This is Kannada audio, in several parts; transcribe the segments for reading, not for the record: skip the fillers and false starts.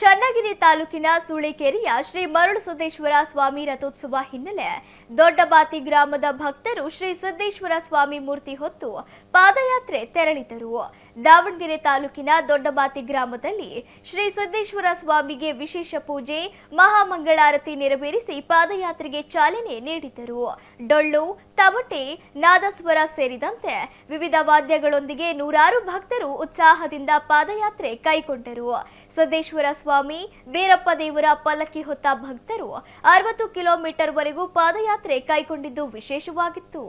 ಚನ್ನಗಿರಿ ತಾಲೂಕಿನ ಸೂಳೆಕೆರೆಯ ಶ್ರೀ ಮರುಳಸಿದ್ದೇಶ್ವರ ಸ್ವಾಮಿ ರಥೋತ್ಸವ ಹಿನ್ನೆಲೆ ದೊಡ್ಡಬಾತಿ ಗ್ರಾಮದ ಭಕ್ತರು ಶ್ರೀ ಸಿದ್ದೇಶ್ವರ ಸ್ವಾಮಿ ಮೂರ್ತಿ ಹೊತ್ತು ಪಾದಯಾತ್ರೆ ತೆರಳಿದರು. ದಾವಣಗೆರೆ ತಾಲೂಕಿನ ದೊಡ್ಡಬಾತಿ ಗ್ರಾಮದಲ್ಲಿ ಶ್ರೀ ಸಿದ್ದೇಶ್ವರ ಸ್ವಾಮಿಗೆ ವಿಶೇಷ ಪೂಜೆ, ಮಹಾಮಂಗಳಾರತಿ ನೆರವೇರಿಸಿ ಪಾದಯಾತ್ರೆಗೆ ಚಾಲನೆ ನೀಡಿದರು. ಡೊಳ್ಳು, ತಮಟೆ, ನಾದಸ್ವರ ಸೇರಿದಂತೆ ವಿವಿಧ ವಾದ್ಯಗಳೊಂದಿಗೆ ನೂರಾರು ಭಕ್ತರು ಉತ್ಸಾಹದಿಂದ ಪಾದಯಾತ್ರೆ ಕೈಗೊಂಡರು. ಸಿದ್ದೇಶ್ವರ ಸ್ವಾಮಿ ಬೀರಪ್ಪ ದೇವರ ಪಲ್ಲಕ್ಕಿ ಹೊತ್ತ ಭಕ್ತರು 60 ಕಿಲೋಮೀಟರ್ ವರೆಗೂ ಪಾದಯಾತ್ರೆ ಕೈಗೊಂಡಿದ್ದು ವಿಶೇಷವಾಗಿತ್ತು.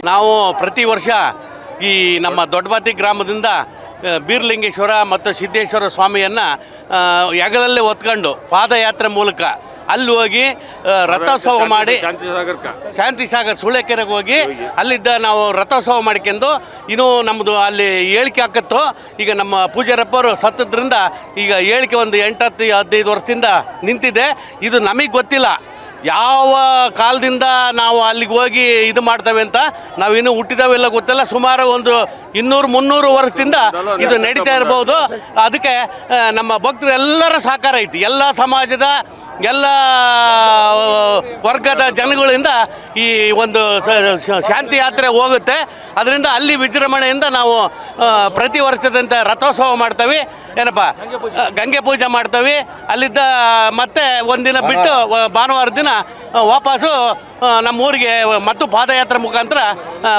ನಾವು ಪ್ರತಿ ವರ್ಷ ಈ ನಮ್ಮ ದೊಡ್ಡಬಾತಿ ಗ್ರಾಮದಿಂದ ಬೀರಲಿಂಗೇಶ್ವರ ಮತ್ತು ಸಿದ್ದೇಶ್ವರ ಸ್ವಾಮಿಯನ್ನು ಹೆಗಲಲ್ಲಿ ಹೊತ್ಕೊಂಡು ಪಾದಯಾತ್ರೆ ಮೂಲಕ ಅಲ್ಲಿ ಹೋಗಿ ರಥೋತ್ಸವ ಮಾಡಿ ಶಾಂತಿಸಾಗರ್ ಸೂಳೆಕೆರೆಗೆ ಹೋಗಿ ಅಲ್ಲಿದ್ದ ನಾವು ರಥೋತ್ಸವ ಮಾಡ್ಕೊಂಡು ಇನ್ನೂ ನಮ್ಮದು ಅಲ್ಲಿ ಹೇಳಿಕೆ ಹಾಕತ್ತು. ಈಗ ನಮ್ಮ ಪೂಜಾರಪ್ಪರು ಸತ್ತದ್ರಿಂದ ಈಗ ಹೇಳಿಕೆ ಒಂದು 8-15 ವರ್ಷದಿಂದ ನಿಂತಿದೆ. ಇದು ನಮಗೆ ಗೊತ್ತಿಲ್ಲ ಯಾವ ಕಾಲದಿಂದ ನಾವು ಅಲ್ಲಿಗೆ ಹೋಗಿ ಇದು ಮಾಡ್ತೇವೆ ಅಂತ. ನಾವಿನ್ನೂ ಹುಟ್ಟಿದವೆಲ್ಲ ಗೊತ್ತಿಲ್ಲ. ಸುಮಾರು ಒಂದು 200-300 ವರ್ಷದಿಂದ ಇದು ನಡೀತಾ ಇರ್ಬೋದು. ಅದಕ್ಕೆ ನಮ್ಮ ಭಕ್ತರು ಎಲ್ಲರ ಸಹಕಾರ ಐತಿ. ಎಲ್ಲ ಸಮಾಜದ ಎಲ್ಲ ವರ್ಗದ ಜನಗಳಿಂದ ಈ ಒಂದು ಶಾಂತಿ ಯಾತ್ರೆ ಹೋಗುತ್ತೆ. ಅದರಿಂದ ಅಲ್ಲಿ ವಿಜೃಂಭಣೆಯಿಂದ ನಾವು ಪ್ರತಿ ವರ್ಷದಂತೆ ರಥೋತ್ಸವ ಮಾಡ್ತೇವೆ. ಏನಪ್ಪ ಗಂಗೆ ಪೂಜೆ ಮಾಡ್ತೇವೆ. ಅಲ್ಲಿದ್ದ ಮತ್ತೆ ಒಂದಿನ ಬಿಟ್ಟು ಭಾನುವಾರ ದಿನ ವಾಪಸ್ಸು ನಮ್ಮ ಊರಿಗೆ ಮತ್ತು ಪಾದಯಾತ್ರೆ ಮುಖಾಂತರ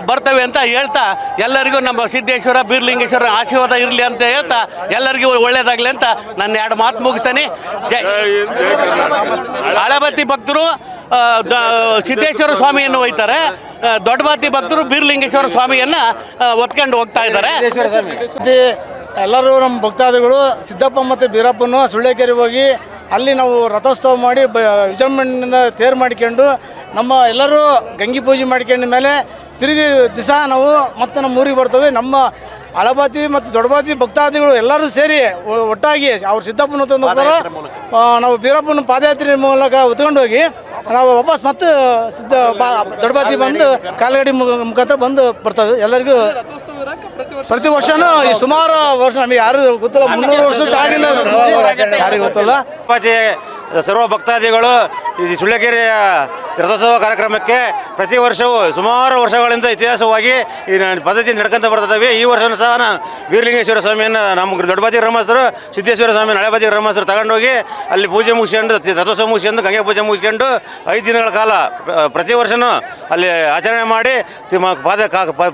ಬರ್ತೇವೆ ಅಂತ ಹೇಳ್ತಾ ಎಲ್ಲರಿಗೂ ನಮ್ಮ ಸಿದ್ದೇಶ್ವರ ಬೀರಲಿಂಗೇಶ್ವರ ಆಶೀರ್ವಾದ ಇರಲಿ ಅಂತ ಹೇಳ್ತಾ ಎಲ್ಲರಿಗೂ ಒಳ್ಳೇದಾಗಲಿ ಅಂತ ನನ್ನ 2 ಮಾತು ಮುಗಿಸ್ತಾನೆ. ಹಳೆಬತ್ತಿ ಭಕ್ತರು ಸಿದ್ದೇಶ್ವರ ಸ್ವಾಮಿಯನ್ನು ಒಯ್ತಾರೆ, ದೊಡ್ಡಬಾತಿ ಭಕ್ತರು ಬೀರಲಿಂಗೇಶ್ವರ ಸ್ವಾಮಿಯನ್ನು ಹೊತ್ಕೊಂಡು ಹೋಗ್ತಾ ಇದ್ದಾರೆ. ಎಲ್ಲರೂ ನಮ್ಮ ಭಕ್ತಾದಿಗಳು ಸಿದ್ದಪ್ಪ ಮತ್ತು ಬೀರಪ್ಪನು ಸೂಳೆಕೆರೆ ಹೋಗಿ ಅಲ್ಲಿ ನಾವು ರಥೋತ್ಸವ ಮಾಡಿ ವಿಜೃಂಭಣೆಯಿಂದ ತೇರು ಮಾಡಿಕೊಂಡು ನಮ್ಮ ಎಲ್ಲರೂ ಗಂಗೆ ಪೂಜೆ ಮಾಡ್ಕೊಂಡ ಮೇಲೆ ತಿರುಗಿ ದಿವಸ ನಾವು ಮತ್ತೆ ನಮ್ಮ ಊರಿಗೆ ಬರ್ತೇವೆ. ನಮ್ಮ ಹಳಬಾತಿ ಮತ್ತು ದೊಡ್ಡಬಾತಿ ಭಕ್ತಾದಿಗಳು ಎಲ್ಲರೂ ಸೇರಿ ಒಟ್ಟಾಗಿ ಅವ್ರು ಸಿದ್ದಪ್ಪನ ತಂದು ಹೋಗ್ತಾರೆ. ನಾವು ಬೀರಪ್ಪನ ಪಾದಯಾತ್ರೆ ಮೂಲಕ ಹೊತ್ಕೊಂಡು ಹೋಗಿ ನಾವು ವಾಪಸ್ ಮತ್ತೆ ದೊಡ್ಡಬಾತಿ ಬಂದು ಕಾಲ್ಗಡಿ ಮುಖಾಂತರ ಬಂದು ಬರ್ತೇವೆ. ಎಲ್ಲರಿಗೂ ಪ್ರತಿ ವರ್ಷನೂ ಸುಮಾರು ವರ್ಷ ನಮಗೆ ಯಾರು ಗೊತ್ತಿಲ್ಲ, 300 ವರ್ಷದ ಆಗಿಂದ ಯಾರಿಗೂ ಗೊತ್ತಿಲ್ಲ. ಸರ್ವ ಭಕ್ತಾದಿಗಳು ಈ ಸುಳ್ಯಕೆರೆಯ ರಥೋತ್ಸವ ಕಾರ್ಯಕ್ರಮಕ್ಕೆ ಪ್ರತಿ ವರ್ಷವೂ ಸುಮಾರು ವರ್ಷಗಳಿಂದ ಇತಿಹಾಸವಾಗಿ ಈ ಪದ್ಧತಿ ನಡ್ಕೊಂತ ಬರ್ತದೆ. ಈ ವರ್ಷವೂ ಸಹ ಬೀರಲಿಂಗೇಶ್ವರ ಸ್ವಾಮಿಯನ್ನು ನಮ್ಮ ದೊಡ್ಡಬಾತಿ ಗ್ರಾಮಸ್ಥರು ಸಿದ್ದೇಶ್ವರ ಸ್ವಾಮಿ ಹಳೆಬಾತಿ ಗ್ರಾಮಸ್ಥರು ತಗೊಂಡೋಗಿ ಅಲ್ಲಿ ಪೂಜೆ ಮುಗಿಸ್ಕೊಂಡು ರಥೋತ್ಸವ ಮುಗಿಸ್ಕೊಂಡು ಗಂಗೆ ಪೂಜೆ ಮುಗಿಸ್ಕೊಂಡು 5 ದಿನಗಳ ಕಾಲ ಪ್ರತಿ ವರ್ಷವೂ ಅಲ್ಲಿ ಆಚರಣೆ ಮಾಡಿ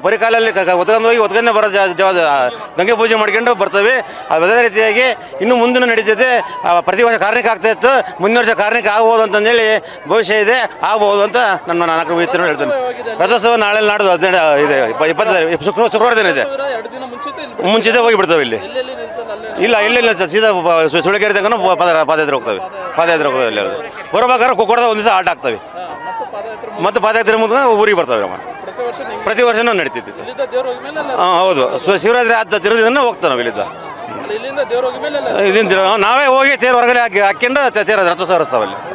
ಪರಿಕಾಲಲ್ಲಿ ಹೊತ್ಕೊಂಡು ಹೋಗಿ ಹೊತ್ಕೊಂಡೇ ಬರೋ ಗಂಗೆ ಪೂಜೆ ಮಾಡ್ಕೊಂಡು ಬರ್ತವೆ. ಅದೇ ರೀತಿಯಾಗಿ ಇನ್ನು ಮುಂದಿನ ನಡೀತೈತೆ. ಪ್ರತಿ ವರ್ಷ ಕಾರ್ಣಿಕ ಆಗ್ತಾ ಇತ್ತು, ಮುಂದಿನ ವರ್ಷ ಕಾರ್ಣಿಕ ಆಗ್ಬೋದು ಅಂತಂದೇಳಿ ಭವಿಷ್ಯ ಇದೆ, ಆಗ್ಬೋದು ಅಂತ ನನ್ನ 4 ಮಿತ್ರರು ಹೇಳ್ತೇನೆ. ರಥೋತ್ಸವ ನಾಳೆ ನಾಡ್ದು 15 ಇದೆ, 20 ಶುಕ್ರವಾರ ದಿನ ಇದೆ. ಮುಂಚಿತ ಹೋಗಿ ಬಿಡ್ತವೆ ಇಲ್ಲಿ. ಇಲ್ಲ ಇಲ್ಲ ಸರ್, ಸೀದಾ ಸುಳ್ಯಕೆರೆ ತನಕ ಪಾದಯಾತ್ರೆ ಹೋಗ್ತವೆ. ಪಾದಯಾತ್ರೆ ಹೋಗ್ತವೆ ಇಲ್ಲಿ ಬರಬೇಕಾದ್ರೆ ಕೊಕ್ಕಡದ ಒಂದು ದಿವಸ ಆಟ ಆಗ್ತವೆ, ಮತ್ತು ಪಾದಯಾತ್ರೆ ಮೂಲಕ ಊರಿಗೆ ಬರ್ತವೆ. ನಮ್ಮ ಪ್ರತಿ ವರ್ಷನೂ ನಡೀತಿತ್ತು. ಹಾಂ ಹೌದು, ಶಿವರಾತ್ರಿ ಆದ ತಿರುದಿನ ಹೋಗ್ತಾವೆ ನಾವು ಇಲ್ಲಿಂದ. ಇಲ್ಲಿಂದ ನಾವೇ ಹೋಗಿ ತೇರು ಹೊರಗಡೆ ಹಾಕ್ಕೊಂಡು ತೇರು ರಥೋತ್ಸವ ಹರಿಸ್ತಾವಲ್ಲಿ.